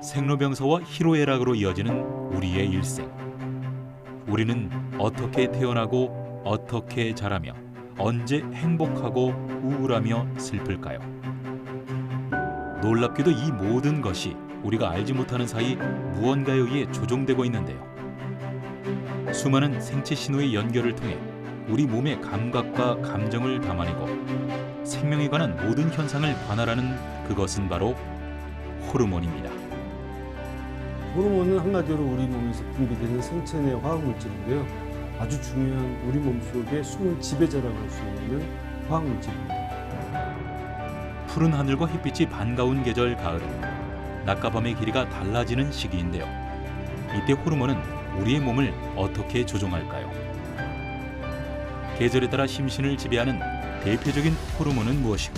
생로병사와 희로애락으로 이어지는 우리의 일생. 우리는 어떻게 태어나고 어떻게 자라며 언제 행복하고 우울하며 슬플까요? 놀랍게도 이 모든 것이 우리가 알지 못하는 사이 무언가에 의해 조종되고 있는데요. 수많은 생체 신호의 연결을 통해 우리 몸의 감각과 감정을 담아내고 생명에 관한 모든 현상을 관할하는 그것은 바로 호르몬입니다. 호르몬은 한마디로 우리 몸에서 분비되는 생체 내 화학물질인데요. 아주 중요한 우리 몸속의 숨은 지배자라고 할 수 있는 화학물질입니다. 푸른 하늘과 햇빛이 반가운 계절 가을은 낮과 밤의 길이가 달라지는 시기인데요. 이때 호르몬은 우리의 몸을 어떻게 조종할까요? 계절에 따라 심신을 지배하는 대표적인 호르몬은 무엇이고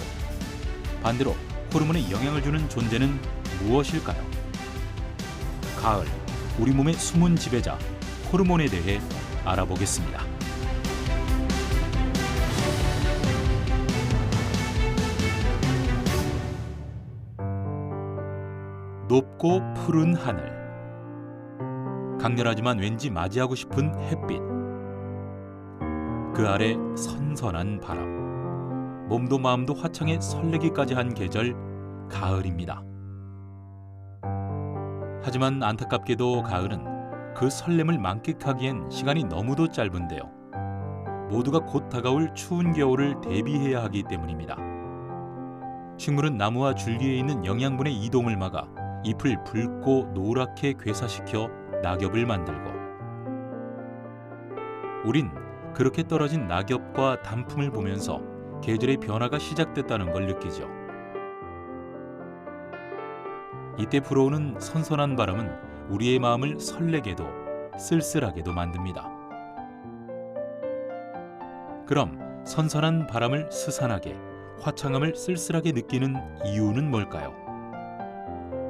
반대로 호르몬에 영향을 주는 존재는 무엇일까요? 가을, 우리 몸의 숨은 지배자 호르몬에 대해 알아보겠습니다. 높고 푸른 하늘, 강렬하지만 왠지 맞이하고 싶은 햇빛, 그 아래 선선한 바람, 몸도 마음도 화창에 설레기까지 한 계절 가을입니다. 하지만 안타깝게도 가을은 그 설렘을 만끽하기엔 시간이 너무도 짧은데요. 모두가 곧 다가올 추운 겨울을 대비해야 하기 때문입니다. 식물은 나무와 줄기에 있는 영양분의 이동을 막아 잎을 붉고 노랗게 괴사시켜 낙엽을 만들고, 우린 그렇게 떨어진 낙엽과 단풍을 보면서 계절의 변화가 시작됐다는 걸 느끼죠. 이때 불어오는 선선한 바람은 우리의 마음을 설레게도 쓸쓸하게도 만듭니다. 그럼 선선한 바람을 스산하게, 화창함을 쓸쓸하게 느끼는 이유는 뭘까요?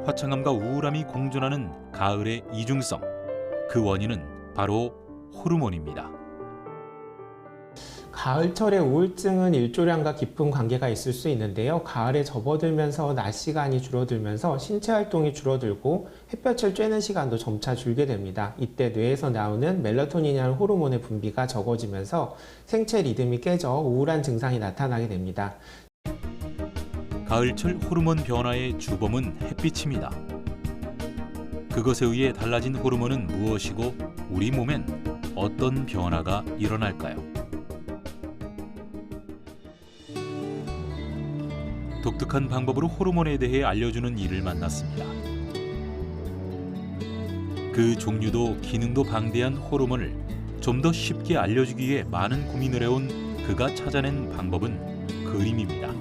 화창함과 우울함이 공존하는 가을의 이중성, 그 원인은 바로 호르몬입니다. 가을철의 우울증은 일조량과 깊은 관계가 있을 수 있는데요. 가을에 접어들면서 낮 시간이 줄어들면서 신체 활동이 줄어들고 햇볕을 쬐는 시간도 점차 줄게 됩니다. 이때 뇌에서 나오는 멜라토닌이라는 호르몬의 분비가 적어지면서 생체 리듬이 깨져 우울한 증상이 나타나게 됩니다. 가을철 호르몬 변화의 주범은 햇빛입니다. 그것에 의해 달라진 호르몬은 무엇이고 우리 몸엔 어떤 변화가 일어날까요? 독특한 방법으로 호르몬에 대해 알려주는 이를 만났습니다. 그 종류도 기능도 방대한 호르몬을 좀 더 쉽게 알려주기 위해 많은 고민을 해온 그가 찾아낸 방법은 그림입니다.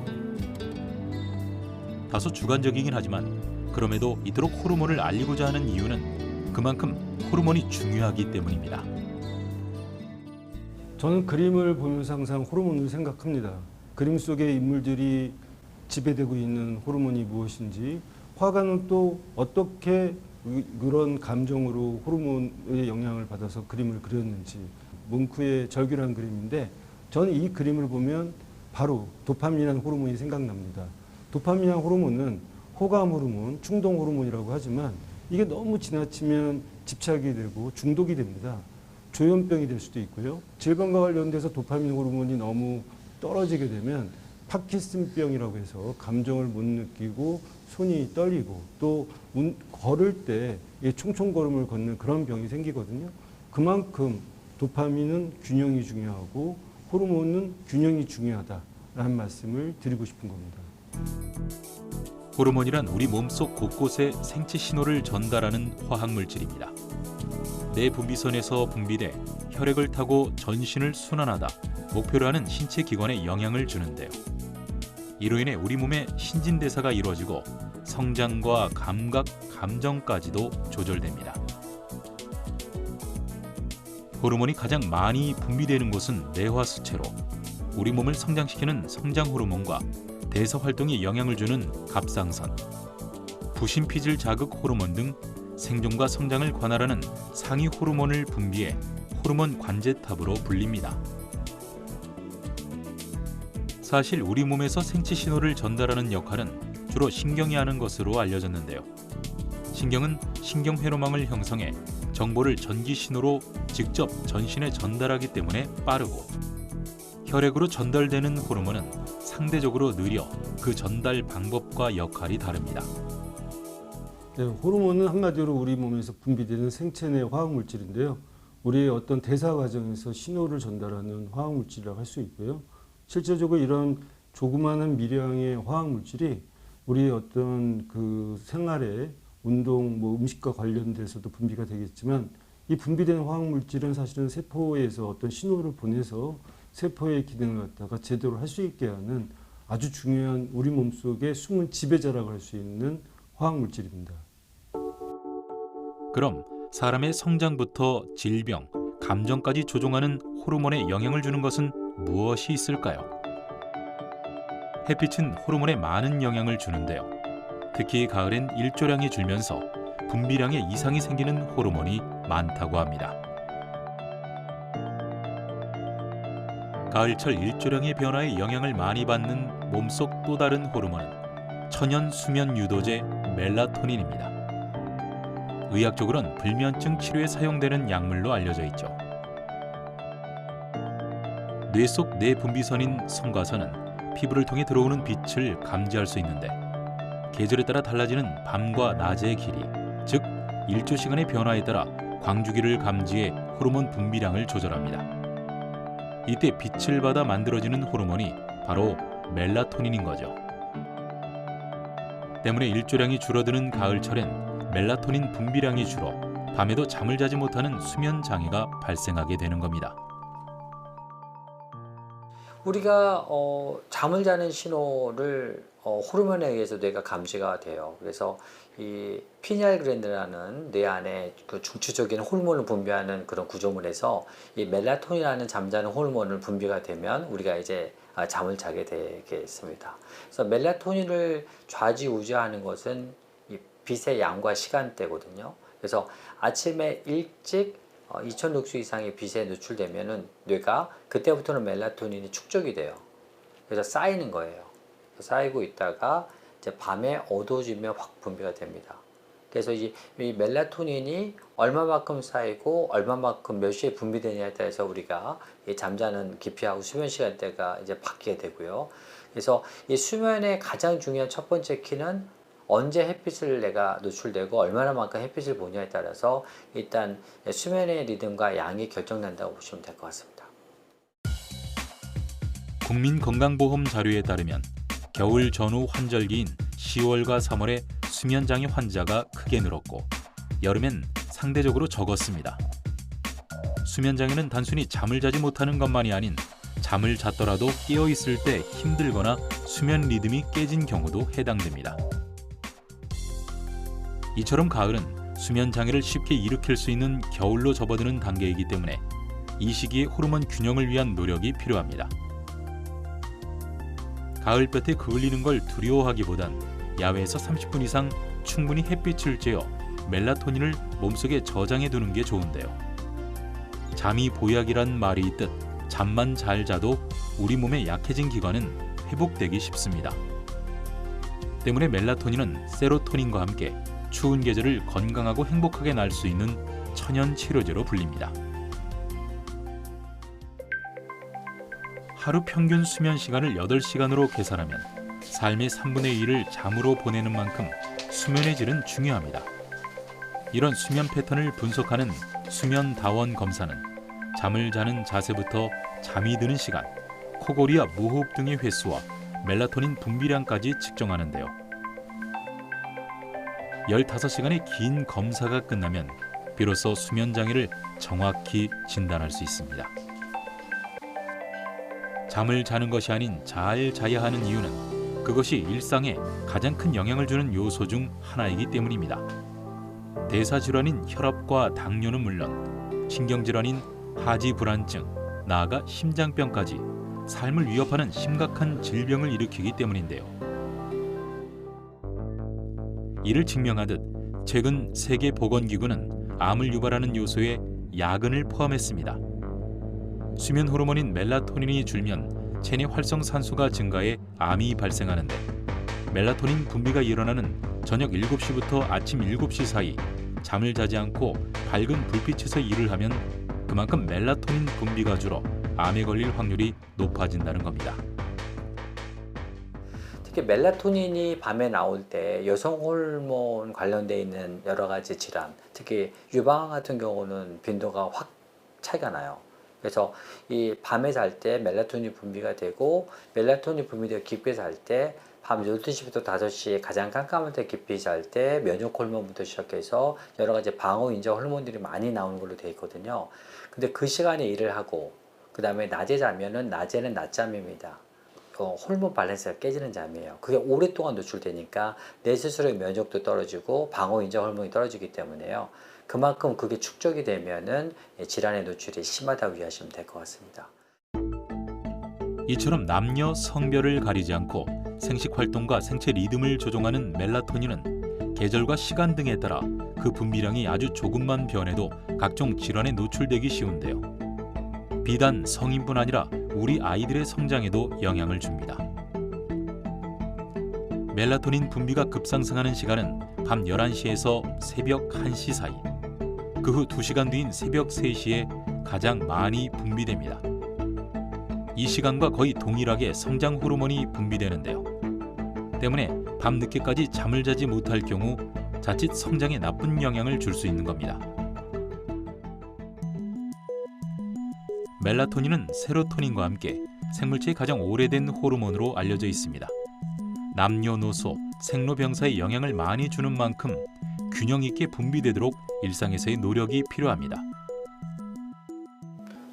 다소 주관적이긴 하지만 그럼에도 이토록 호르몬을 알리고자 하는 이유는 그만큼 호르몬이 중요하기 때문입니다. 저는 그림을 보면서 항상 호르몬을 생각합니다. 그림 속의 인물들이 지배되고 있는 호르몬이 무엇인지, 화가는 또 어떻게 그런 감정으로 호르몬의 영향을 받아서 그림을 그렸는지, 뭉크의 절규라는 그림인데 저는 이 그림을 보면 바로 도파민이라는 호르몬이 생각납니다. 도파민이라는 호르몬은 호감 호르몬, 충동 호르몬이라고 하지만 이게 너무 지나치면 집착이 되고 중독이 됩니다. 조현병이 될 수도 있고요. 질병과 관련돼서 도파민 호르몬이 너무 떨어지게 되면 파킨슨병이라고 해서 감정을 못 느끼고 손이 떨리고 또 걸을 때 총총걸음을 걷는 그런 병이 생기거든요. 그만큼 도파민은 균형이 중요하고 호르몬은 균형이 중요하다라는 말씀을 드리고 싶은 겁니다. 호르몬이란 우리 몸속 곳곳에 생체 신호를 전달하는 화학물질입니다. 뇌 분비선에서 분비돼 혈액을 타고 전신을 순환하다 목표로 하는 신체 기관에 영향을 주는데요. 이로 인해 우리 몸의 신진대사가 이루어지고 성장과 감각, 감정까지도 조절됩니다. 호르몬이 가장 많이 분비되는 곳은 뇌화수체로 우리 몸을 성장시키는 성장 호르몬과 대사 활동에 영향을 주는 갑상선, 부신피질 자극 호르몬 등 생존과 성장을 관할하는 상위 호르몬을 분비해 호르몬 관제탑으로 불립니다. 사실 우리 몸에서 생체 신호를 전달하는 역할은 주로 신경이 하는 것으로 알려졌는데요. 신경은 신경회로망을 형성해 정보를 전기 신호로 직접 전신에 전달하기 때문에 빠르고, 혈액으로 전달되는 호르몬은 상대적으로 느려 그 전달 방법과 역할이 다릅니다. 네, 호르몬은 한마디로 우리 몸에서 분비되는 생체 내 화학물질인데요. 우리의 어떤 대사 과정에서 신호를 전달하는 화학물질이라고 할 수 있고요. 실제적으로 이런 조그마한 미량의 화학물질이 우리의 어떤 그 생활에 운동, 음식과 관련돼서도 분비가 되겠지만, 이 분비된 화학물질은 사실은 세포에서 어떤 신호를 보내서 세포의 기능을 갖다가 제대로 할 수 있게 하는 아주 중요한 우리 몸속의 숨은 지배자라고 할 수 있는 화학물질입니다. 그럼 사람의 성장부터 질병, 감정까지 조종하는 호르몬에 영향을 주는 것은 무엇이 있을까요? 햇빛은 호르몬에 많은 영향을 주는데요. 특히 가을엔 일조량이 줄면서 분비량에 이상이 생기는 호르몬이 많다고 합니다. 가을철 일조량의 변화에 영향을 많이 받는 몸속 또 다른 호르몬은 천연 수면 유도제 멜라토닌입니다. 의학적으로는 불면증 치료에 사용되는 약물로 알려져 있죠. 뇌 속 내분비선인 성과선은 피부를 통해 들어오는 빛을 감지할 수 있는데, 계절에 따라 달라지는 밤과 낮의 길이, 즉 일조 시간의 변화에 따라 광주기를 감지해 호르몬 분비량을 조절합니다. 이때 빛을 받아 만들어지는 호르몬이 바로 멜라토닌인 거죠. 때문에 일조량이 줄어드는 가을철엔 멜라토닌 분비량이 줄어 밤에도 잠을 자지 못하는 수면 장애가 발생하게 되는 겁니다. 우리가 잠을 자는 신호를 호르몬에 의해서 뇌가 감지가 돼요. 그래서 이 피니알 글랜드라는 뇌 안에 그 중추적인 호르몬을 분비하는 그런 구조물에서 이 멜라토닌이라는 잠자는 호르몬을 분비가 되면 우리가 이제 잠을 자게 되겠습니다. 그래서 멜라토닌을 좌지우지하는 것은 이 빛의 양과 시간대거든요. 그래서 아침에 일찍 2000룩스 이상의 빛에 노출되면은 뇌가 그때부터는 멜라토닌이 축적이 돼요. 그래서 쌓이는 거예요. 쌓이고 있다가 이제 밤에 어두워지면 확 분비가 됩니다. 그래서 이 멜라토닌이 얼마만큼 쌓이고 얼마만큼 몇 시에 분비되냐에 따라서 우리가 이 잠자는 깊이하고 수면 시간대가 이제 바뀌게 되고요. 그래서 이 수면의 가장 중요한 첫 번째 키는 언제 햇빛을 내가 노출되고 얼마나만큼 햇빛을 보냐에 따라서 일단 수면의 리듬과 양이 결정난다고 보시면 될 것 같습니다. 국민건강보험 자료에 따르면 겨울 전후 환절기인 10월과 3월에 수면장애 환자가 크게 늘었고, 여름엔 상대적으로 적었습니다. 수면장애는 단순히 잠을 자지 못하는 것만이 아닌 잠을 잤더라도 깨어있을 때 힘들거나 수면 리듬이 깨진 경우도 해당됩니다. 이처럼 가을은 수면 장애를 쉽게 일으킬 수 있는 겨울로 접어드는 단계이기 때문에 이 시기에 호르몬 균형을 위한 노력이 필요합니다. 가을볕에 그을리는 걸 두려워하기보단 야외에서 30분 이상 충분히 햇빛을 쬐어 멜라토닌을 몸속에 저장해 두는 게 좋은데요. 잠이 보약이란 말이 있듯 잠만 잘 자도 우리 몸의 약해진 기관은 회복되기 쉽습니다. 때문에 멜라토닌은 세로토닌과 함께 추운 계절을 건강하고 행복하게 날 수 있는 천연 치료제로 불립니다. 하루 평균 수면 시간을 8시간으로 계산하면 삶의 3분의 1을 잠으로 보내는 만큼 수면의 질은 중요합니다. 이런 수면 패턴을 분석하는 수면 다원 검사는 잠을 자는 자세부터 잠이 드는 시간, 코골이와 무호흡 등의 횟수와 멜라토닌 분비량까지 측정하는데요. 15시간의 긴 검사가 끝나면 비로소 수면 장애를 정확히 진단할 수 있습니다. 잠을 자는 것이 아닌 잘 자야 하는 이유는 그것이 일상에 가장 큰 영향을 주는 요소 중 하나이기 때문입니다. 대사질환인 혈압과 당뇨는 물론 신경질환인 하지 불안증, 나아가 심장병까지 삶을 위협하는 심각한 질병을 일으키기 때문인데요. 이를 증명하듯 최근 세계보건기구는 암을 유발하는 요소에 야근을 포함했습니다. 수면 호르몬인 멜라토닌이 줄면 체내 활성산소가 증가해 암이 발생하는데, 멜라토닌 분비가 일어나는 저녁 7시부터 아침 7시 사이 잠을 자지 않고 밝은 불빛에서 일을 하면 그만큼 멜라토닌 분비가 줄어 암에 걸릴 확률이 높아진다는 겁니다. 특히 멜라토닌이 밤에 나올 때 여성 호르몬 관련돼 있는 여러 가지 질환, 특히 유방암 같은 경우는 빈도가 확 차이가 나요. 그래서 이 밤에 잘 때 멜라토닌 분비가 되고 멜라토닌 분비되고 깊게 잘 때 밤 12시부터 5시에 가장 깜깜할 때 깊이 잘 때 면역 호르몬부터 시작해서 여러 가지 방어 인자 호르몬들이 많이 나오는 걸로 되어 있거든요. 근데 그 시간에 일을 하고 그 다음에 낮에 자면은 낮에는 낮잠입니다. 호르몬 밸런스가 깨지는 잠이에요. 그게 오랫동안 노출되니까 내 스스로의 면역도 떨어지고 방어 인자 호르몬이 떨어지기 때문에요. 그만큼 그게 축적이 되면은 질환의 노출이 심하다고 이해하시면 될 것 같습니다. 이처럼 남녀 성별을 가리지 않고 생식 활동과 생체 리듬을 조종하는 멜라토닌은 계절과 시간 등에 따라 그 분비량이 아주 조금만 변해도 각종 질환에 노출되기 쉬운데요. 비단 성인뿐 아니라 우리 아이들의 성장에도 영향을 줍니다. 멜라토닌 분비가 급상승하는 시간은 밤 11시에서 새벽 1시 사이, 그 후 2시간 뒤인 새벽 3시에 가장 많이 분비됩니다. 이 시간과 거의 동일하게 성장 호르몬이 분비되는데요. 때문에 밤 늦게까지 잠을 자지 못할 경우 자칫 성장에 나쁜 영향을 줄 수 있는 겁니다. 멜라토닌은 세로토닌과 함께 생물체의 가장 오래된 호르몬으로 알려져 있습니다. 남녀노소, 생로병사에 영향을 많이 주는 만큼 균형 있게 분비되도록 일상에서의 노력이 필요합니다.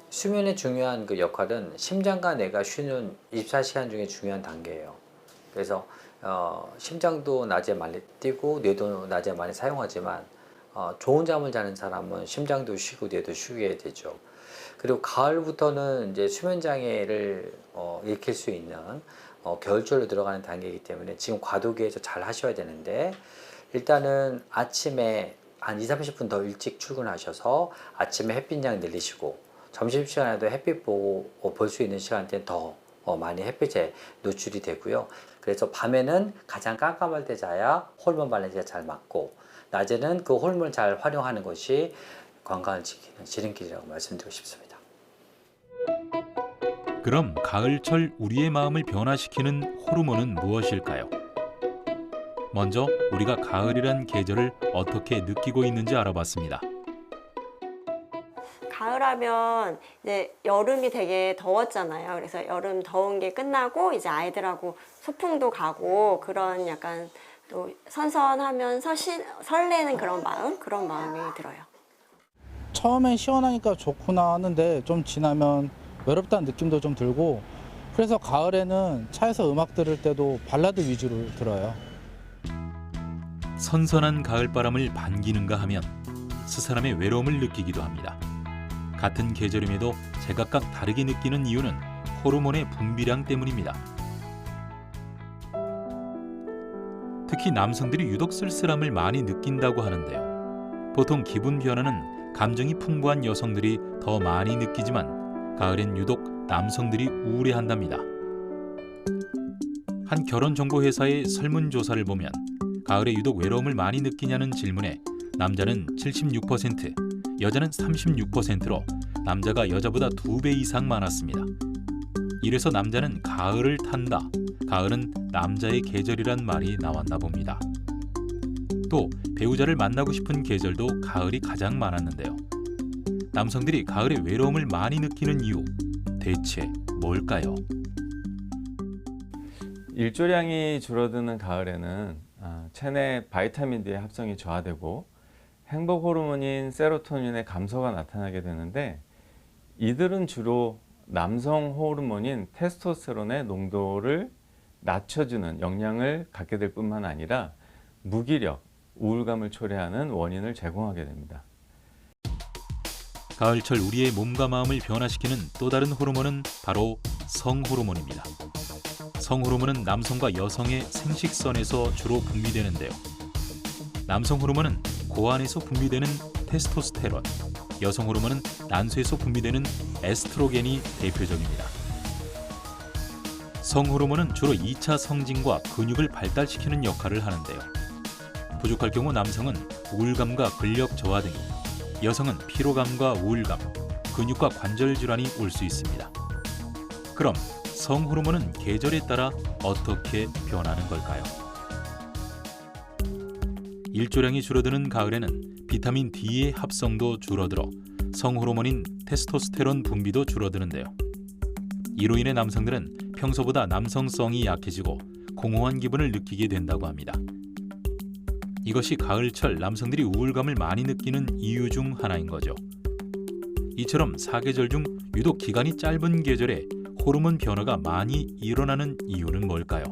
수면의 중요한 그 역할은 심장과 뇌가 쉬는 24시간 중에 중요한 단계예요. 그래서 심장도 낮에 많이 뛰고 뇌도 낮에 많이 사용하지만 좋은 잠을 자는 사람은 심장도 쉬고 뇌도 쉬게 되죠. 그리고 가을부터는 이제 수면 장애를 일으킬 수 있는 겨울철로 들어가는 단계이기 때문에 지금 과도기에서 잘 하셔야 되는데, 일단은 아침에 한 20-30분 더 일찍 출근하셔서 아침에 햇빛량 늘리시고 점심시간에도 햇빛 보고 볼 수 있는 시간대는 더 많이 햇빛에 노출이 되고요. 그래서 밤에는 가장 깜깜할 때 자야 호르몬 밸런스가 잘 맞고, 낮에는 그 호르몬을 잘 활용하는 것이 건강을 지키는 지름길이라고 말씀드리고 싶습니다. 그럼 가을철 우리의 마음을 변화시키는 호르몬은 무엇일까요? 먼저 우리가 가을이란 계절을 어떻게 느끼고 있는지 알아봤습니다. 가을하면 이제 여름이 되게 더웠잖아요. 그래서 여름 더운 게 끝나고 이제 아이들하고 소풍도 가고 그런 약간 또 선선하면서 설레는 그런 마음이 들어요. 처음엔 시원하니까 좋구나 하는데 좀 지나면 외롭다는 느낌도 좀 들고, 그래서 가을에는 차에서 음악 들을 때도 발라드 위주로 들어요. 선선한 가을바람을 반기는가 하면 스사람의 외로움을 느끼기도 합니다. 같은 계절임에도 제각각 다르게 느끼는 이유는 호르몬의 분비량 때문입니다. 특히 남성들이 유독 쓸쓸함을 많이 느낀다고 하는데요. 보통 기분 변화는 감정이 풍부한 여성들이 더 많이 느끼지만 가을엔 유독 남성들이 우울해한답니다. 한 결혼정보회사의 설문조사를 보면 가을에 유독 외로움을 많이 느끼냐는 질문에 남자는 76%, 여자는 36%로 남자가 여자보다 2배 이상 많았습니다. 이래서 남자는 가을을 탄다, 가을은 남자의 계절이란 말이 나왔나 봅니다. 또 배우자를 만나고 싶은 계절도 가을이 가장 많았는데요. 남성들이 가을에 외로움을 많이 느끼는 이유, 대체 뭘까요? 일조량이 줄어드는 가을에는 체내 바이타민 D의 합성이 저하되고 행복 호르몬인 세로토닌의 감소가 나타나게 되는데, 이들은 주로 남성 호르몬인 테스토스테론의 농도를 낮춰주는 역량을 갖게 될 뿐만 아니라 무기력, 우울감을 초래하는 원인을 제공하게 됩니다. 가을철 우리의 몸과 마음을 변화시키는 또 다른 호르몬은 바로 성호르몬입니다. 성호르몬은 남성과 여성의 생식선에서 주로 분비되는데요. 남성 호르몬은 고안에서 분비되는 테스토스테론, 여성 호르몬은 난소에서 분비되는 에스트로겐이 대표적입니다. 성호르몬은 주로 2차 성징과 근육을 발달시키는 역할을 하는데요. 부족할 경우 남성은 우울감과 근력 저하 등이, 여성은 피로감과 우울감, 근육과 관절 질환이 올 수 있습니다. 그럼 성호르몬은 계절에 따라 어떻게 변하는 걸까요? 일조량이 줄어드는 가을에는 비타민 D의 합성도 줄어들어 성호르몬인 테스토스테론 분비도 줄어드는데요. 이로 인해 남성들은 평소보다 남성성이 약해지고 공허한 기분을 느끼게 된다고 합니다. 이것이 가을철 남성들이 우울감을 많이 느끼는 이유 중 하나인 거죠. 이처럼 사계절 중 유독 기간이 짧은 계절에 호르몬 변화가 많이 일어나는 이유는 뭘까요?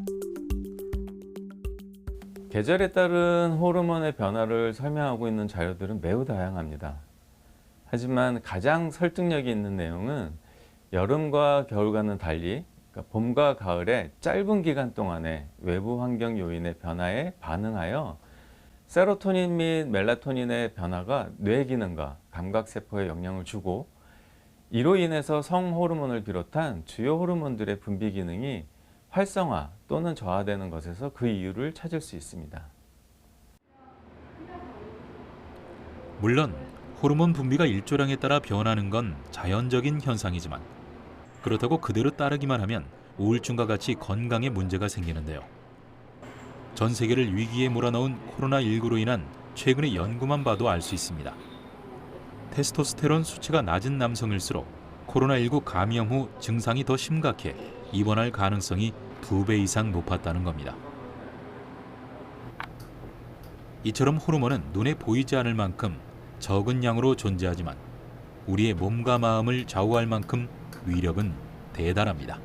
계절에 따른 호르몬의 변화를 설명하고 있는 자료들은 매우 다양합니다. 하지만 가장 설득력이 있는 내용은 여름과 겨울과는 달리 봄과 가을의 짧은 기간 동안의 외부 환경 요인의 변화에 반응하여 세로토닌 및 멜라토닌의 변화가 뇌 기능과 감각세포에 영향을 주고, 이로 인해서 성호르몬을 비롯한 주요 호르몬들의 분비 기능이 활성화 또는 저하되는 것에서 그 이유를 찾을 수 있습니다. 물론 호르몬 분비가 일조량에 따라 변하는 건 자연적인 현상이지만, 그렇다고 그대로 따르기만 하면 우울증과 같이 건강에 문제가 생기는데요. 전 세계를 위기에 몰아넣은 코로나19로 인한 최근의 연구만 봐도 알 수 있습니다. 테스토스테론 수치가 낮은 남성일수록 코로나19 감염 후 증상이 더 심각해 입원할 가능성이 2배 이상 높았다는 겁니다. 이처럼 호르몬은 눈에 보이지 않을 만큼 적은 양으로 존재하지만 우리의 몸과 마음을 좌우할 만큼 위력은 대단합니다.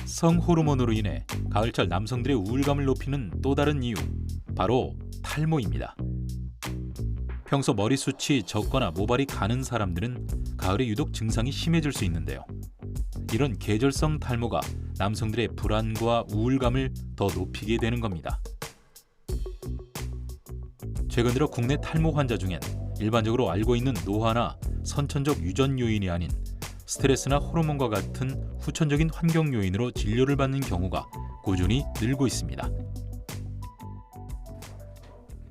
성호르몬으로 인해 가을철 남성들의 우울감을 높이는 또 다른 이유, 바로 탈모입니다. 평소 머리숱이 적거나 모발이 가는 사람들은 가을에 유독 증상이 심해질 수 있는데요. 이런 계절성 탈모가 남성들의 불안과 우울감을 더 높이게 되는 겁니다. 최근 들어 국내 탈모 환자 중엔 일반적으로 알고 있는 노화나 선천적 유전 요인이 아닌 스트레스나 호르몬과 같은 후천적인 환경 요인으로 진료를 받는 경우가 꾸준히 늘고 있습니다.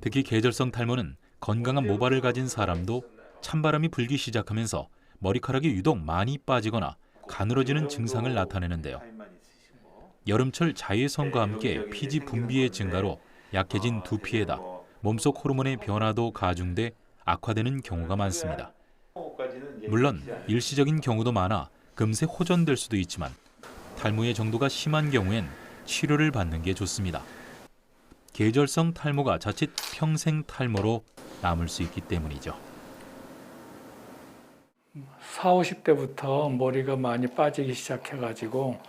특히 계절성 탈모는 건강한 모발을 가진 사람도 찬바람이 불기 시작하면서 머리카락이 유독 많이 빠지거나 가늘어지는 증상을 나타내는데요. 여름철 자외선과 함께 피지 분비의 증가로 약해진 두피에다 몸속 호르몬의 변화도 가중돼 악화되는 경우가 많습니다. 물론 일시적인 경우도 많아 금세 호전될 수도 있지만 탈모의 정도가 심한 경우엔 치료를 받는 게 좋습니다. 계절성 탈모가 자칫 평생 탈모로 남을 수 있기 때문이죠. 40, 50대부터 머리가 많이 빠지기 시작해가지고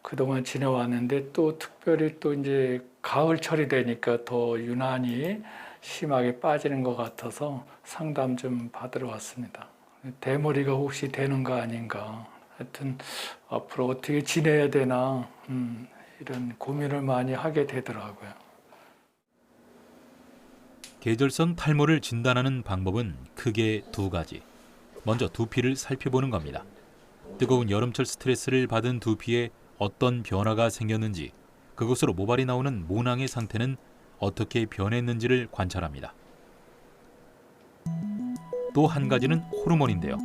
그동안 지내왔는데 또 특별히 또 이제 가을철이 되니까 더 유난히 심하게 빠지는 것 같아서 상담 좀 받으러 왔습니다. 대머리가 혹시 되는 거 아닌가. 하여튼 앞으로 어떻게 지내야 되나 이런 고민을 많이 하게 되더라고요. 계절성 탈모를 진단하는 방법은 크게 두 가지. 먼저 두피를 살펴보는 겁니다. 뜨거운 여름철 스트레스를 받은 두피에 어떤 변화가 생겼는지, 그곳으로 모발이 나오는 모낭의 상태는 어떻게 변했는지를 관찰합니다. 또 한 가지는 호르몬인데요.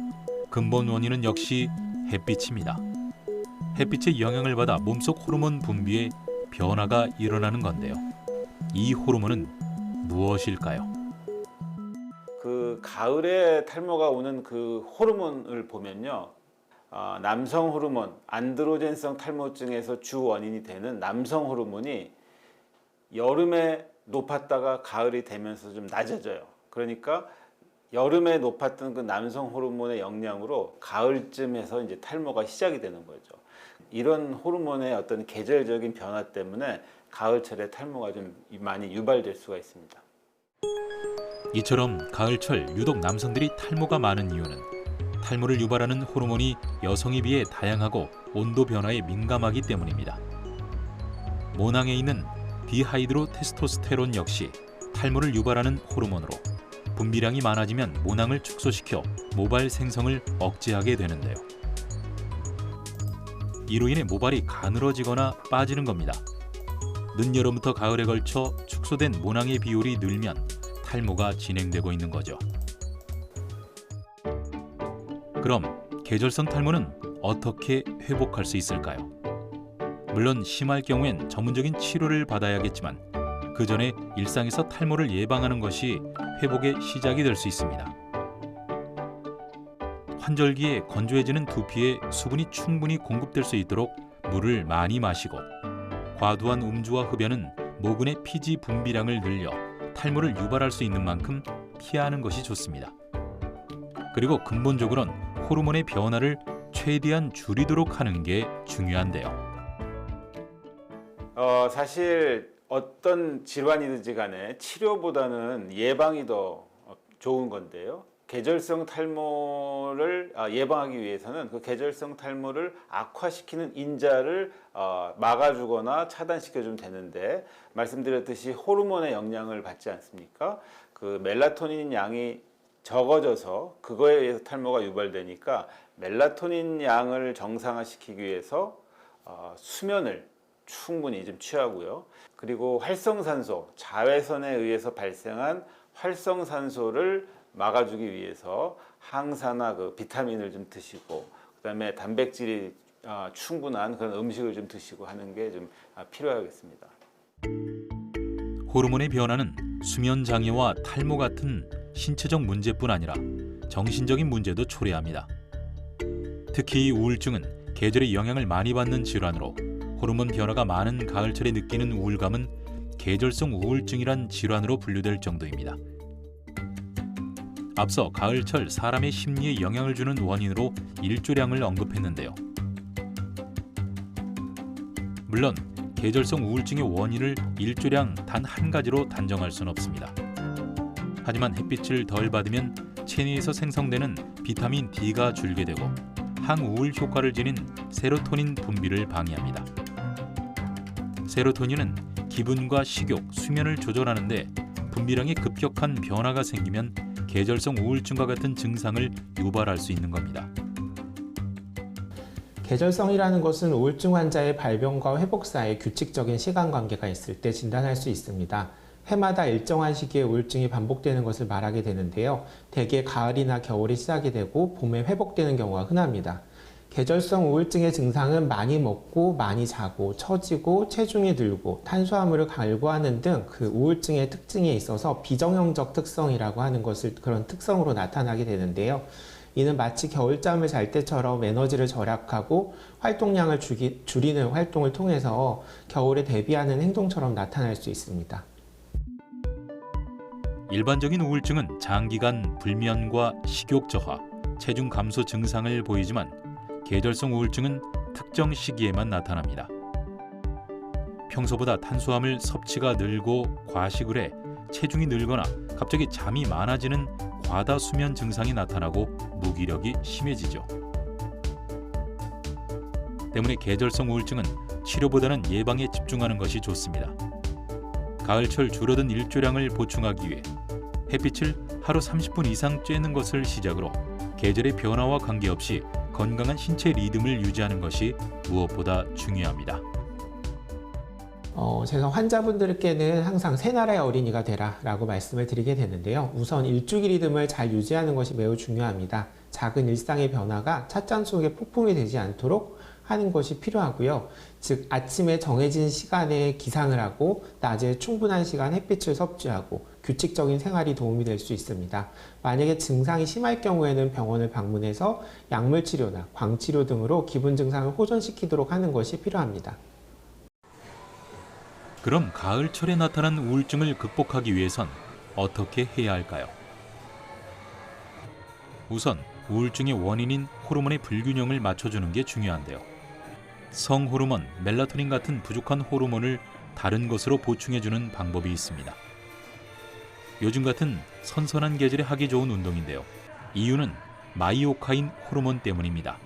근본 원인은 역시 햇빛입니다. 햇빛의 영향을 받아 몸속 호르몬 분비에 변화가 일어나는 건데요. 이 호르몬은 무엇일까요? 그 가을에 탈모가 오는 그 호르몬을 보면요, 남성 호르몬, 안드로겐성 탈모증에서 주 원인이 되는 남성 호르몬이 여름에 높았다가 가을이 되면서 좀 낮아져요. 그러니까 여름에 높았던 그 남성 호르몬의 영향으로 가을쯤에서 이제 탈모가 시작이 되는 거죠. 이런 호르몬의 어떤 계절적인 변화 때문에 가을철에 탈모가 좀 많이 유발될 수가 있습니다. 이처럼 가을철 유독 남성들이 탈모가 많은 이유는 탈모를 유발하는 호르몬이 여성에 비해 다양하고 온도 변화에 민감하기 때문입니다. 모낭에 있는 디하이드로 테스토스테론 역시 탈모를 유발하는 호르몬으로 분비량이 많아지면 모낭을 축소시켜 모발 생성을 억제하게 되는데요. 이로 인해 모발이 가늘어지거나 빠지는 겁니다. 늦여름부터 가을에 걸쳐 축소된 모낭의 비율이 늘면 탈모가 진행되고 있는 거죠. 그럼 계절성 탈모는 어떻게 회복할 수 있을까요? 물론 심할 경우엔 전문적인 치료를 받아야겠지만 그 전에 일상에서 탈모를 예방하는 것이 회복의 시작이 될 수 있습니다. 환절기에 건조해지는 두피에 수분이 충분히 공급될 수 있도록 물을 많이 마시고 과도한 음주와 흡연은 모근의 피지 분비량을 늘려 탈모를 유발할 수 있는 만큼 피하는 것이 좋습니다. 그리고 근본적으로는 호르몬의 변화를 최대한 줄이도록 하는 게 중요한데요. 사실 어떤 질환이든지 간에 치료보다는 예방이 더 좋은 건데요. 계절성 탈모를 예방하기 위해서는 그 계절성 탈모를 악화시키는 인자를 막아주거나 차단시켜주면 되는데, 말씀드렸듯이 호르몬의 영향을 받지 않습니까? 그 멜라토닌 양이 적어져서 그거에 의해서 탈모가 유발되니까 멜라토닌 양을 정상화시키기 위해서 수면을 충분히 좀 취하고요. 그리고 활성산소, 자외선에 의해서 발생한 활성산소를 막아주기 위해서 항산화 그 비타민을 좀 드시고, 그다음에 단백질이 충분한 그런 음식을 좀 드시고 하는 게 좀 필요하겠습니다. 호르몬의 변화는 수면 장애와 탈모 같은 신체적 문제뿐 아니라 정신적인 문제도 초래합니다. 특히 이 우울증은 계절의 영향을 많이 받는 질환으로 호르몬 변화가 많은 가을철에 느끼는 우울감은 계절성 우울증이란 질환으로 분류될 정도입니다. 앞서 가을철 사람의 심리에 영향을 주는 원인으로 일조량을 언급했는데요. 물론 계절성 우울증의 원인을 일조량 단 한 가지로 단정할 수는 없습니다. 하지만 햇빛을 덜 받으면 체내에서 생성되는 비타민 D가 줄게 되고 항우울 효과를 지닌 세로토닌 분비를 방해합니다. 세로토닌은 기분과 식욕, 수면을 조절하는데 분비량에 급격한 변화가 생기면 계절성 우울증과 같은 증상을 유발할 수 있는 겁니다. 계절성이라는 것은 우울증 환자의 발병과 회복 사이에 규칙적인 시간 관계가 있을 때 진단할 수 있습니다. 해마다 일정한 시기에 우울증이 반복되는 것을 말하게 되는데요. 대개 가을이나 겨울이 시작이 되고 봄에 회복되는 경우가 흔합니다. 계절성 우울증의 증상은 많이 먹고 많이 자고 처지고 체중이 늘고 탄수화물을 갈구하는 등 그 우울증의 특징에 있어서 비정형적 특성이라고 하는 것을 그런 특성으로 나타나게 되는데요. 이는 마치 겨울잠을 잘 때처럼 에너지를 절약하고 활동량을 줄이는 활동을 통해서 겨울에 대비하는 행동처럼 나타날 수 있습니다. 일반적인 우울증은 장기간 불면과 식욕 저하, 체중 감소 증상을 보이지만 계절성 우울증은 특정 시기에만 나타납니다. 평소보다 탄수화물 섭취가 늘고 과식을 해 체중이 늘거나 갑자기 잠이 많아지는 과다 수면 증상이 나타나고 무기력이 심해지죠. 때문에 계절성 우울증은 치료보다는 예방에 집중하는 것이 좋습니다. 가을철 줄어든 일조량을 보충하기 위해 햇빛을 하루 30분 이상 쬐는 것을 시작으로 계절의 변화와 관계없이 건강한 신체 리듬을 유지하는 것이 무엇보다 중요합니다. 제가 환자분들께는 항상 새 나라의 어린이가 되라 라고 말씀을 드리게 되는데요. 우선 일주기 리듬을 잘 유지하는 것이 매우 중요합니다. 작은 일상의 변화가 찻잔 속에 폭풍이 되지 않도록 하는 것이 필요하고요. 즉 아침에 정해진 시간에 기상을 하고 낮에 충분한 시간 햇빛을 섭취하고 규칙적인 생활이 도움이 될 수 있습니다. 만약에 증상이 심할 경우에는 병원을 방문해서 약물 치료나 광치료 등으로 기분 증상을 호전시키도록 하는 것이 필요합니다. 그럼 가을철에 나타난 우울증을 극복하기 위해선 어떻게 해야 할까요? 우선 우울증의 원인인 호르몬의 불균형을 맞춰주는 게 중요한데요. 성호르몬, 멜라토닌 같은 부족한 호르몬을 다른 것으로 보충해주는 방법이 있습니다. 요즘 같은 선선한 계절에 하기 좋은 운동인데요. 이유는 마이오카인 호르몬 때문입니다.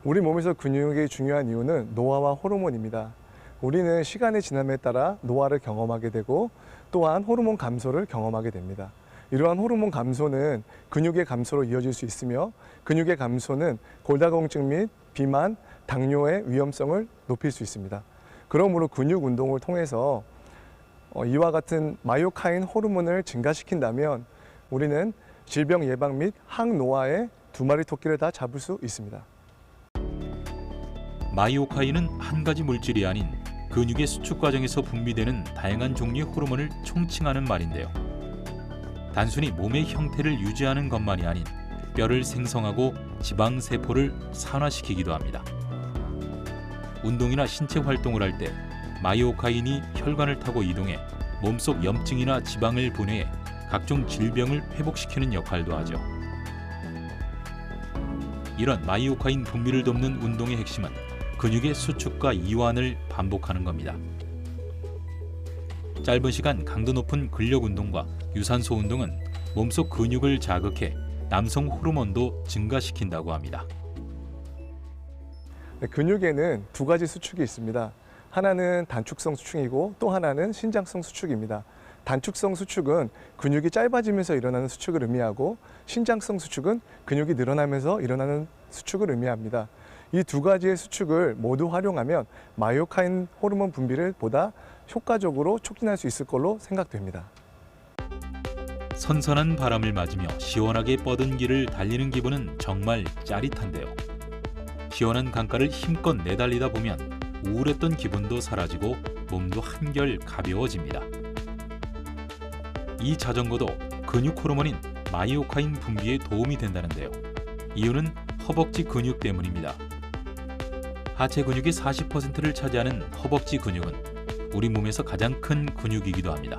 우리 몸에서 근육이 중요한 이유는 노화와 호르몬입니다. 우리는 시간이 지남에 따라 노화를 경험하게 되고 또한 호르몬 감소를 경험하게 됩니다. 이러한 호르몬 감소는 근육의 감소로 이어질 수 있으며 근육의 감소는 골다공증 및 비만, 당뇨의 위험성을 높일 수 있습니다. 그러므로 근육 운동을 통해서 이와 같은 마이오카인 호르몬을 증가시킨다면 우리는 질병 예방 및 항노화의 두 마리 토끼를 다 잡을 수 있습니다. 마이오카인은 한 가지 물질이 아닌 근육의 수축 과정에서 분비되는 다양한 종류의 호르몬을 총칭하는 말인데요. 단순히 몸의 형태를 유지하는 것만이 아닌 뼈를 생성하고 지방 세포를 산화시키기도 합니다. 운동이나 신체 활동을 할 때 마이오카인이 혈관을 타고 이동해 몸속 염증이나 지방을 분해해 각종 질병을 회복시키는 역할도 하죠. 이런 마이오카인 분비를 돕는 운동의 핵심은 근육의 수축과 이완을 반복하는 겁니다. 짧은 시간 강도 높은 근력 운동과 유산소 운동은 몸속 근육을 자극해 남성 호르몬도 증가시킨다고 합니다. 근육에는 두 가지 수축이 있습니다. 하나는 단축성 수축이고 또 하나는 신장성 수축입니다. 단축성 수축은 근육이 짧아지면서 일어나는 수축을 의미하고 신장성 수축은 근육이 늘어나면서 일어나는 수축을 의미합니다. 이 두 가지의 수축을 모두 활용하면 마이오카인 호르몬 분비를 보다 효과적으로 촉진할 수 있을 걸로 생각됩니다. 선선한 바람을 맞으며 시원하게 뻗은 길을 달리는 기분은 정말 짜릿한데요. 시원한 강가를 힘껏 내달리다 보면 우울했던 기분도 사라지고 몸도 한결 가벼워집니다. 이 자전거도 근육 호르몬인 마이오카인 분비에 도움이 된다는데요. 이유는 허벅지 근육 때문입니다. 하체 근육의 40%를 차지하는 허벅지 근육은 우리 몸에서 가장 큰 근육이기도 합니다.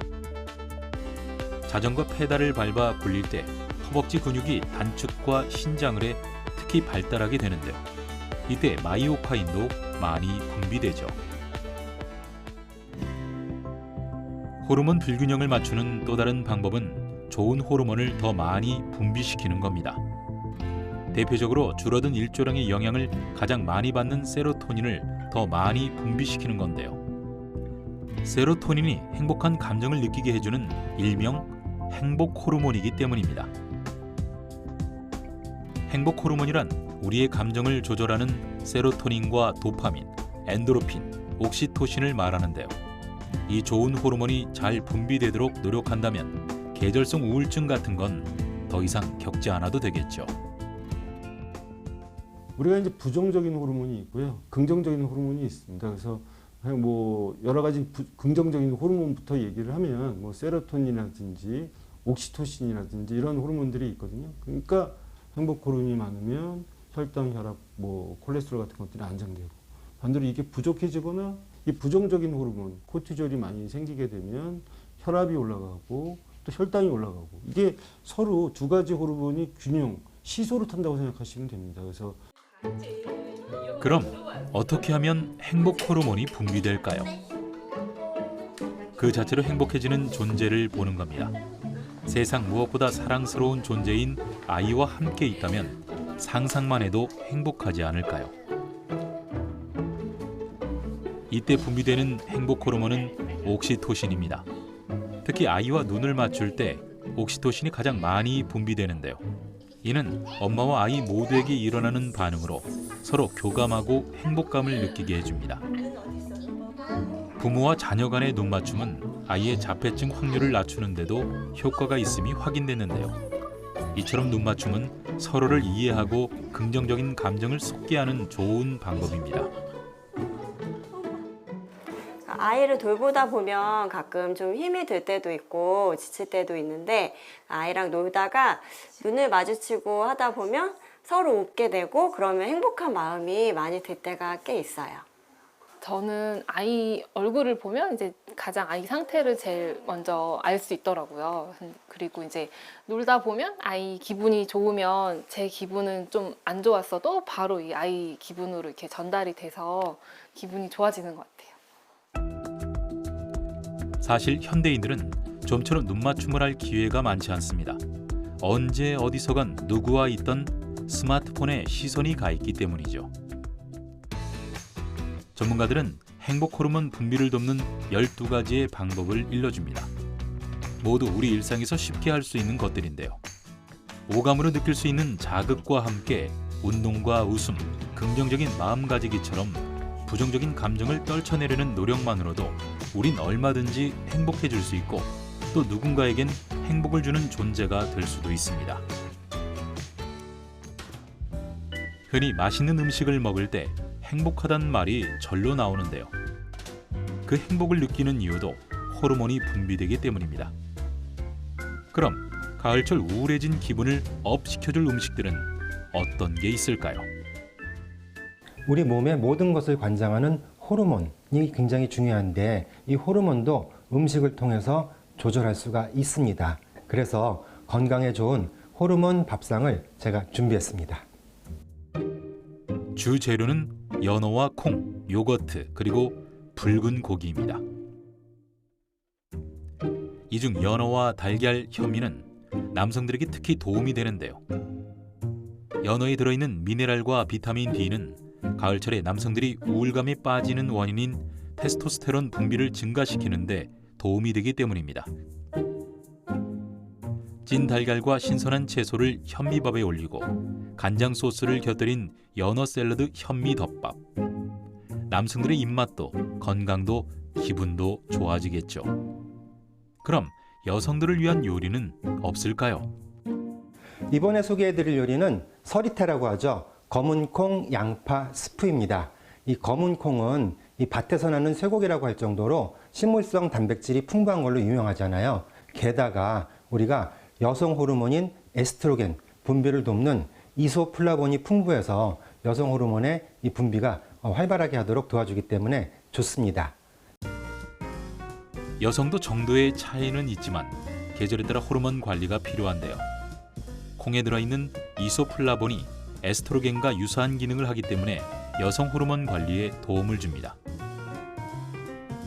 자전거 페달을 밟아 굴릴 때 허벅지 근육이 단축과 신장을 해 특히 발달하게 되는데요. 이때 마이오카인도 많이 분비되죠. 호르몬 불균형을 맞추는 또 다른 방법은 좋은 호르몬을 더 많이 분비시키는 겁니다. 대표적으로 줄어든 일조량의 영향을 가장 많이 받는 세로토닌을 더 많이 분비시키는 건데요. 세로토닌이 행복한 감정을 느끼게 해주는 일명 행복 호르몬이기 때문입니다. 행복 호르몬이란 우리의 감정을 조절하는 세로토닌과 도파민, 엔도르핀, 옥시토신을 말하는데요. 이 좋은 호르몬이 잘 분비되도록 노력한다면 계절성 우울증 같은 건 더 이상 겪지 않아도 되겠죠. 우리가 이제 부정적인 호르몬이 있고요, 긍정적인 호르몬이 있습니다. 그래서 뭐 여러 가지 긍정적인 호르몬부터 얘기를 하면 뭐 세로토닌이라든지 옥시토신이라든지 이런 호르몬들이 있거든요. 그러니까 행복 호르몬이 많으면 혈당, 혈압, 뭐 콜레스테롤 같은 것들이 안정되고, 반대로 이게 부족해지거나 이 부정적인 호르몬 코티졸이 많이 생기게 되면 혈압이 올라가고 또 혈당이 올라가고, 이게 서로 두 가지 호르몬이 균형, 시소를 탄다고 생각하시면 됩니다. 그래서 그럼 어떻게 하면 행복 호르몬이 분비될까요? 그 자체로 행복해지는 존재를 보는 겁니다. 세상 무엇보다 사랑스러운 존재인 아이와 함께 있다면 상상만 해도 행복하지 않을까요? 이때 분비되는 행복 호르몬은 옥시토신입니다. 특히 아이와 눈을 맞출 때 옥시토신이 가장 많이 분비되는데요. 이는 엄마와 아이 모두에게 일어나는 반응으로 서로 교감하고 행복감을 느끼게 해줍니다. 부모와 자녀 간의 눈맞춤은 아이의 자폐증 확률을 낮추는 데도 효과가 있음이 확인됐는데요. 이처럼 눈맞춤은 서로를 이해하고 긍정적인 감정을 솟게 하는 좋은 방법입니다. 아이를 돌보다 보면 가끔 좀 힘이 들 때도 있고 지칠 때도 있는데, 아이랑 놀다가 눈을 마주치고 하다 보면 서로 웃게 되고 그러면 행복한 마음이 많이 들 때가 꽤 있어요. 저는 아이 얼굴을 보면 이제 가장 아이 상태를 제일 먼저 알 수 있더라고요. 그리고 이제 놀다 보면 아이 기분이 좋으면 제 기분은 좀 안 좋았어도 바로 이 아이 기분으로 이렇게 전달이 돼서 기분이 좋아지는 것 같아요. 사실 현대인들은 좀처럼 눈맞춤을 할 기회가 많지 않습니다. 언제 어디서건 누구와 있던 스마트폰에 시선이 가 있기 때문이죠. 전문가들은 행복 호르몬 분비를 돕는 12가지의 방법을 일러줍니다. 모두 우리 일상에서 쉽게 할 수 있는 것들인데요. 오감으로 느낄 수 있는 자극과 함께 운동과 웃음, 긍정적인 마음가지기처럼 부정적인 감정을 떨쳐내려는 노력만으로도 우린 얼마든지 행복해질 수 있고 또 누군가에겐 행복을 주는 존재가 될 수도 있습니다. 흔히 맛있는 음식을 먹을 때 행복하다는 말이 절로 나오는데요. 그 행복을 느끼는 이유도 호르몬이 분비되기 때문입니다. 그럼 가을철 우울해진 기분을 업시켜줄 음식들은 어떤 게 있을까요? 우리 몸의 모든 것을 관장하는 호르몬이 굉장히 중요한데 이 호르몬도 음식을 통해서 조절할 수가 있습니다. 그래서 건강에 좋은 호르몬 밥상을 제가 준비했습니다. 주 재료는 연어와 콩, 요거트, 그리고 붉은 고기입니다. 이 중 연어와 달걀, 현미는 남성들에게 특히 도움이 되는데요. 연어에 들어있는 미네랄과 비타민 D는 가을철에 남성들이 우울감에 빠지는 원인인 테스토스테론 분비를 증가시키는데 도움이 되기 때문입니다. 찐 달걀과 신선한 채소를 현미밥에 올리고 간장 소스를 곁들인 연어 샐러드 현미 덮밥. 남성들의 입맛도 건강도 기분도 좋아지겠죠. 그럼 여성들을 위한 요리는 없을까요? 이번에 소개해드릴 요리는 서리태라고 하죠. 검은 콩, 양파, 스프입니다. 이 검은 콩은 이 밭에서 나는 쇠고기라고 할 정도로 식물성 단백질이 풍부한 걸로 유명하잖아요. 게다가 우리가 여성 호르몬인 에스트로겐 분비를 돕는 이소플라본이 풍부해서 여성 호르몬의 이 분비가 활발하게 하도록 도와주기 때문에 좋습니다. 여성도 정도의 차이는 있지만 계절에 따라 호르몬 관리가 필요한데요. 콩에 들어있는 이소플라본이 에스트로겐과 유사한 기능을 하기 때문에 여성 호르몬 관리에 도움을 줍니다.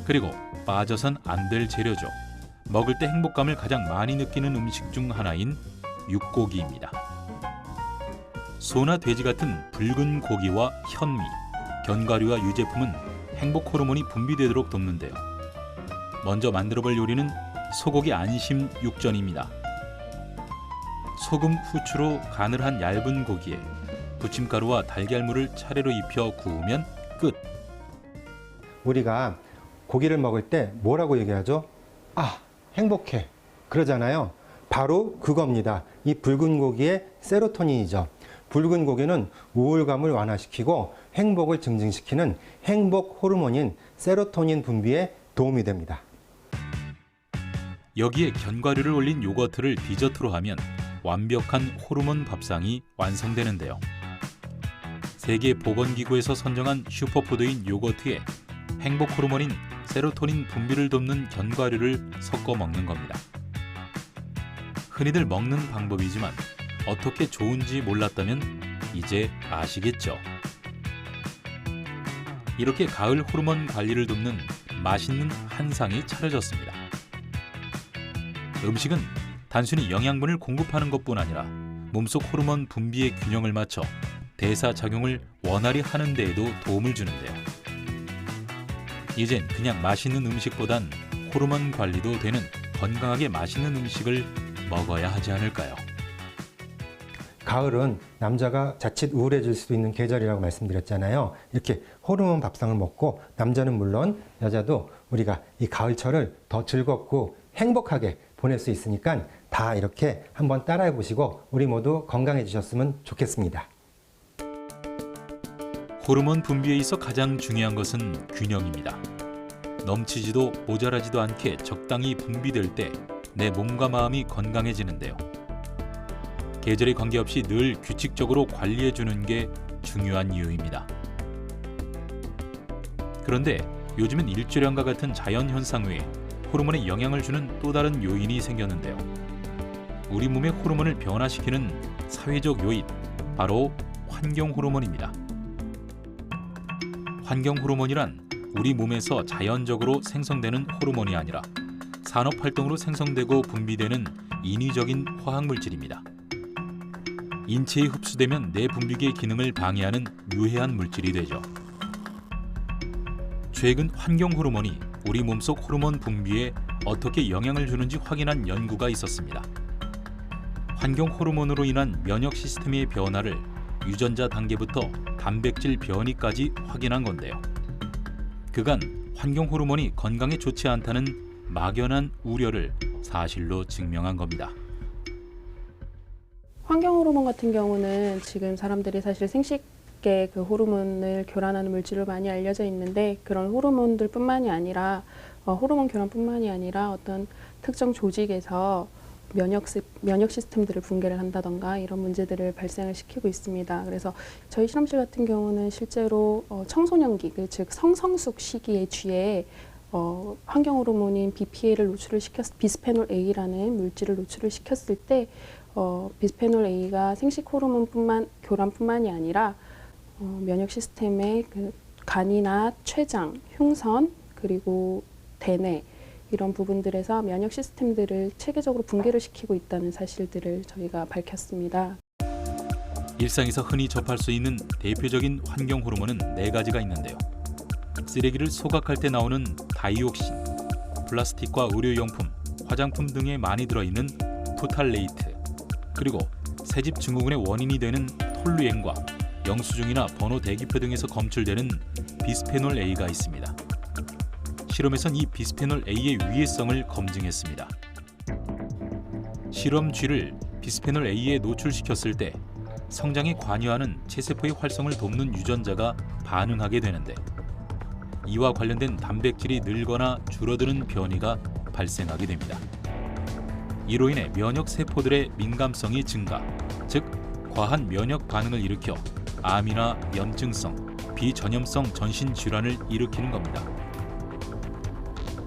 그리고 빠져선 안 될 재료죠. 먹을 때 행복감을 가장 많이 느끼는 음식 중 하나인 육고기입니다. 소나 돼지 같은 붉은 고기와 현미, 견과류와 유제품은 행복 호르몬이 분비되도록 돕는데요. 먼저 만들어볼 요리는 소고기 안심 육전입니다. 소금, 후추로 간을 한 얇은 고기에 부침가루와 달걀물을 차례로 입혀 구우면 끝. 우리가 고기를 먹을 때 뭐라고 얘기하죠? 아, 행복해. 그러잖아요. 바로 그겁니다. 이 붉은 고기의 세로토닌이죠. 붉은 고기는 우울감을 완화시키고 행복을 증진시키는 행복 호르몬인 세로토닌 분비에 도움이 됩니다. 여기에 견과류를 올린 요거트를 디저트로 하면 완벽한 호르몬 밥상이 완성되는데요. 세계보건기구에서 선정한 슈퍼푸드인 요거트에 행복 호르몬인 세로토닌 분비를 돕는 견과류를 섞어 먹는 겁니다. 흔히들 먹는 방법이지만 어떻게 좋은지 몰랐다면 이제 아시겠죠? 이렇게 가을 호르몬 관리를 돕는 맛있는 한상이 차려졌습니다. 음식은 단순히 영양분을 공급하는 것뿐 아니라 몸속 호르몬 분비의 균형을 맞춰 대사작용을 원활히 하는 데에도 도움을 주는데요. 이젠 그냥 맛있는 음식보단 호르몬 관리도 되는 건강하게 맛있는 음식을 먹어야 하지 않을까요? 가을은 남자가 자칫 우울해질 수도 있는 계절이라고 말씀드렸잖아요. 이렇게 호르몬 밥상을 먹고 남자는 물론 여자도 우리가 이 가을철을 더 즐겁고 행복하게 보낼 수 있으니까 다 이렇게 한번 따라해 보시고 우리 모두 건강해지셨으면 좋겠습니다. 호르몬 분비에 있어 가장 중요한 것은 균형입니다. 넘치지도 모자라지도 않게 적당히 분비될 때 내 몸과 마음이 건강해지는데요. 계절에 관계없이 늘 규칙적으로 관리해주는 게 중요한 이유입니다. 그런데 요즘은 일조량과 같은 자연현상 외에 호르몬에 영향을 주는 또 다른 요인이 생겼는데요. 우리 몸의 호르몬을 변화시키는 사회적 요인, 바로 환경 호르몬입니다. 환경 호르몬이란 우리 몸에서 자연적으로 생성되는 호르몬이 아니라 산업활동으로 생성되고 분비되는 인위적인 화학물질입니다. 인체에 흡수되면 내 분비계 기능을 방해하는 유해한 물질이 되죠. 최근 환경 호르몬이 우리 몸속 호르몬 분비에 어떻게 영향을 주는지 확인한 연구가 있었습니다. 환경 호르몬으로 인한 면역 시스템의 변화를 유전자 단계부터 단백질 변이까지 확인한 건데요. 그간 환경 호르몬이 건강에 좋지 않다는 막연한 우려를 사실로 증명한 겁니다. 환경 호르몬 같은 경우는 지금 사람들이 사실 생식계 그 호르몬을 교란하는 물질로 많이 알려져 있는데, 그런 호르몬들뿐만이 아니라 호르몬 교란뿐만이 아니라 어떤 특정 조직에서 면역 시스템들을 붕괴를 한다던가 이런 문제들을 발생을 시키고 있습니다. 그래서 저희 실험실 같은 경우는 실제로 청소년기, 즉 성성숙 시기의 쥐에 환경 호르몬인 BPA를 노출을 비스페놀 A라는 물질을 노출을 시켰을 때 비스페놀 A가 생식 호르몬 교란뿐만이 아니라 면역 시스템의 그 간이나 췌장, 흉선, 그리고 대뇌 이런 부분들에서 면역 시스템들을 체계적으로 붕괴를 시키고 있다는 사실들을 저희가 밝혔습니다. 일상에서 흔히 접할 수 있는 대표적인 환경 호르몬은 4가지가 있는데요. 쓰레기를 소각할 때 나오는 다이옥신, 플라스틱과 의료용품, 화장품 등에 많이 들어있는 프탈레이트, 그리고 새집 증후군의 원인이 되는 톨루엔과 영수증이나 번호 대기표 등에서 검출되는 비스페놀 A가 있습니다. 실험에선 이 비스페놀 A의 위해성을 검증했습니다. 실험 쥐를 비스페놀 A에 노출시켰을 때 성장에 관여하는 체세포의 활성을 돕는 유전자가 반응하게 되는데, 이와 관련된 단백질이 늘거나 줄어드는 변이가 발생하게 됩니다. 이로 인해 면역 세포들의 민감성이 증가, 즉 과한 면역 반응을 일으켜 암이나 염증성, 비전염성 전신 질환을 일으키는 겁니다.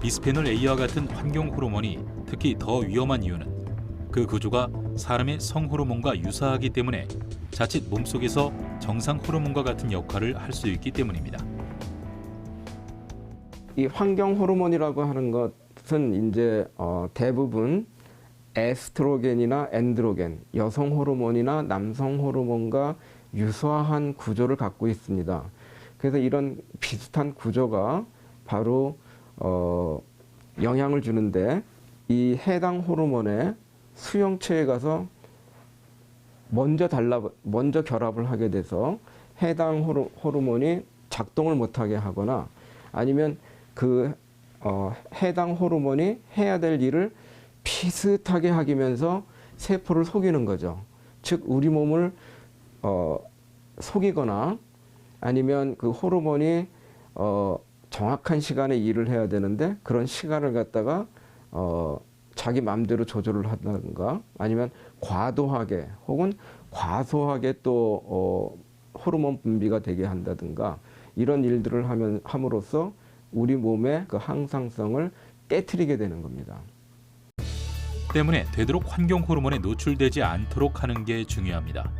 비스페놀 A와 같은 환경 호르몬이 특히 더 위험한 이유는 그 구조가 사람의 성호르몬과 유사하기 때문에 자칫 몸속에서 정상 호르몬과 같은 역할을 할 수 있기 때문입니다. 이 환경 호르몬이라고 하는 것은 이제 대부분 에스트로겐이나 엔드로겐, 여성 호르몬이나 남성 호르몬과 유사한 구조를 갖고 있습니다. 그래서 이런 비슷한 구조가 바로 영향을 주는데, 이 해당 호르몬의 수용체에 가서 먼저 결합을 하게 돼서 해당 호르몬이 작동을 못하게 하거나, 아니면 그 해당 호르몬이 해야 될 일을 비슷하게 하면서 세포를 속이는 거죠. 즉 우리 몸을 속이거나, 아니면 그 호르몬이 정확한 시간에 일을 해야 되는데 그런 시간을 갖다가 자기 마음대로 조절을 한다든가, 아니면 과도하게 혹은 과소하게 또 호르몬 분비가 되게 한다든가, 이런 일들을 함으로써 우리 몸의 그 항상성을 깨트리게 되는 겁니다. 때문에 되도록 환경 호르몬에 노출되지 않도록 하는 게 중요합니다.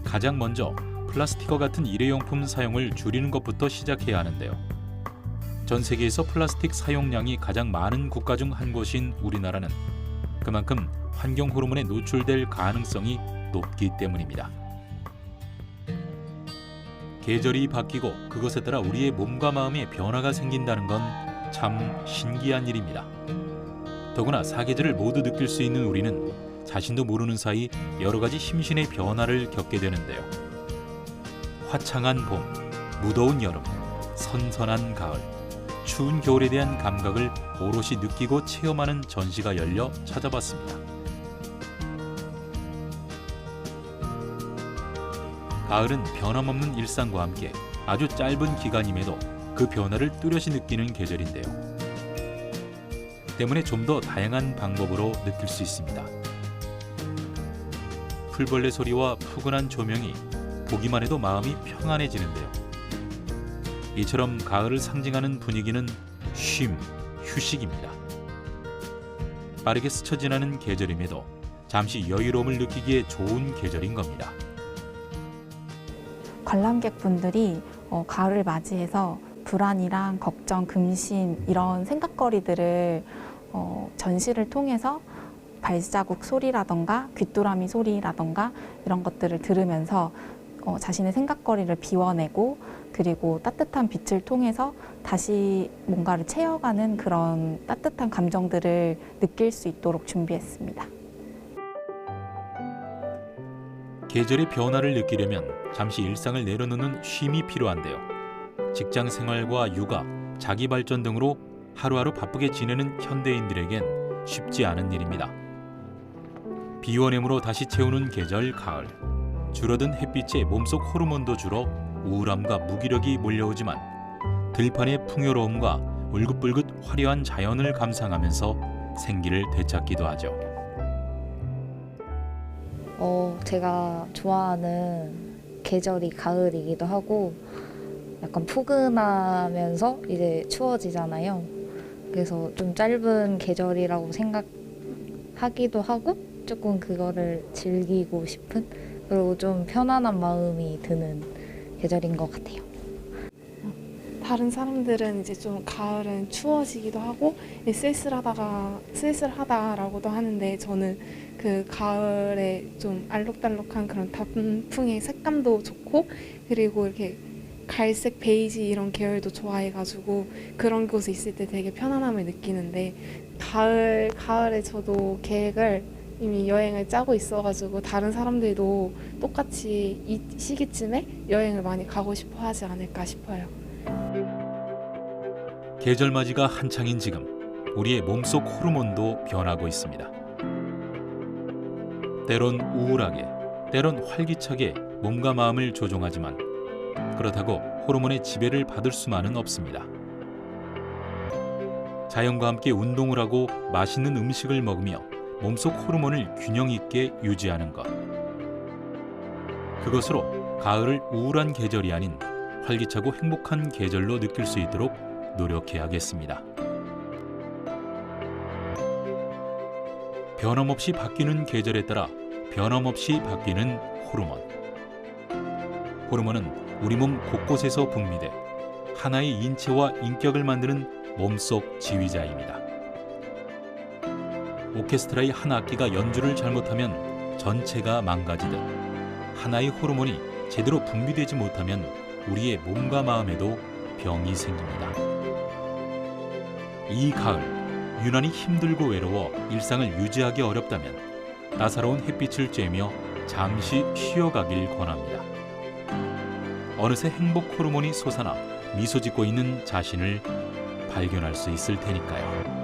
가장 먼저 플라스틱과 같은 일회용품 사용을 줄이는 것부터 시작해야 하는데요. 전 세계에서 플라스틱 사용량이 가장 많은 국가 중 한 곳인 우리나라는 그만큼 환경 호르몬에 노출될 가능성이 높기 때문입니다. 계절이 바뀌고 그것에 따라 우리의 몸과 마음에 변화가 생긴다는 건 참 신기한 일입니다. 더구나 사계절을 모두 느낄 수 있는 우리는 자신도 모르는 사이 여러 가지 심신의 변화를 겪게 되는데요. 화창한 봄, 무더운 여름, 선선한 가을, 추운 겨울에 대한 감각을 오롯이 느끼고 체험하는 전시가 열려 찾아봤습니다. 가을은 변함없는 일상과 함께 아주 짧은 기간임에도 그 변화를 뚜렷이 느끼는 계절인데요. 때문에 좀 더 다양한 방법으로 느낄 수 있습니다. 풀벌레 소리와 푸근한 조명이 보기만 해도 마음이 평안해지는데요. 이처럼 가을을 상징하는 분위기는 쉼, 휴식입니다. 빠르게 스쳐 지나는 계절임에도 잠시 여유로움을 느끼기에 좋은 계절인 겁니다. 관람객분들이 가을을 맞이해서 불안이랑 걱정, 금심 이런 생각거리들을 전시를 통해서 발자국 소리라던가 귀뚜라미 소리라던가 이런 것들을 들으면서 자신의 생각거리를 비워내고, 그리고 따뜻한 빛을 통해서 다시 뭔가를 채워가는 그런 따뜻한 감정들을 느낄 수 있도록 준비했습니다. 계절의 변화를 느끼려면 잠시 일상을 내려놓는 쉼이 필요한데요. 직장 생활과 육아, 자기 발전 등으로 하루하루 바쁘게 지내는 현대인들에겐 쉽지 않은 일입니다. 비워냄으로 다시 채우는 계절 가을. 줄어든 햇빛에 몸속 호르몬도 줄어 우울함과 무기력이 몰려오지만 들판의 풍요로움과 울긋불긋 화려한 자연을 감상하면서 생기를 되찾기도 하죠. 제가 좋아하는 계절이 가을이기도 하고 약간 포근하면서 이제 추워지잖아요. 그래서 좀 짧은 계절이라고 생각하기도 하고 조금 그거를 즐기고 싶은, 그리고 좀 편안한 마음이 드는 계절인 것 같아요. 다른 사람들은 이제 좀 가을은 추워지기도 하고 쓸쓸하다라고도 하는데, 저는 그 가을에 좀 알록달록한 그런 단풍의 색감도 좋고, 그리고 이렇게 갈색, 베이지 이런 계열도 좋아해가지고 그런 곳에 있을 때 되게 편안함을 느끼는데, 가을에 저도 계획을 이미 여행을 짜고 있어가지고 다른 사람들도 똑같이 이 시기쯤에 여행을 많이 가고 싶어 하지 않을까 싶어요. 계절맞이가 한창인 지금 우리의 몸속 호르몬도 변하고 있습니다. 때론 우울하게, 때론 활기차게 몸과 마음을 조종하지만 그렇다고 호르몬의 지배를 받을 수만은 없습니다. 자연과 함께 운동을 하고 맛있는 음식을 먹으며 몸속 호르몬을 균형 있게 유지하는 것. 그것으로 가을을 우울한 계절이 아닌 활기차고 행복한 계절로 느낄 수 있도록 노력해야겠습니다. 변함없이 바뀌는 계절에 따라 변함없이 바뀌는 호르몬. 호르몬은 우리 몸 곳곳에서 분비돼 하나의 인체와 인격을 만드는 몸속 지휘자입니다. 오케스트라의 한 악기가 연주를 잘못하면 전체가 망가지듯 하나의 호르몬이 제대로 분비되지 못하면 우리의 몸과 마음에도 병이 생깁니다. 이 가을, 유난히 힘들고 외로워 일상을 유지하기 어렵다면 따사로운 햇빛을 쬐며 잠시 쉬어가길 권합니다. 어느새 행복 호르몬이 솟아나 미소 짓고 있는 자신을 발견할 수 있을 테니까요.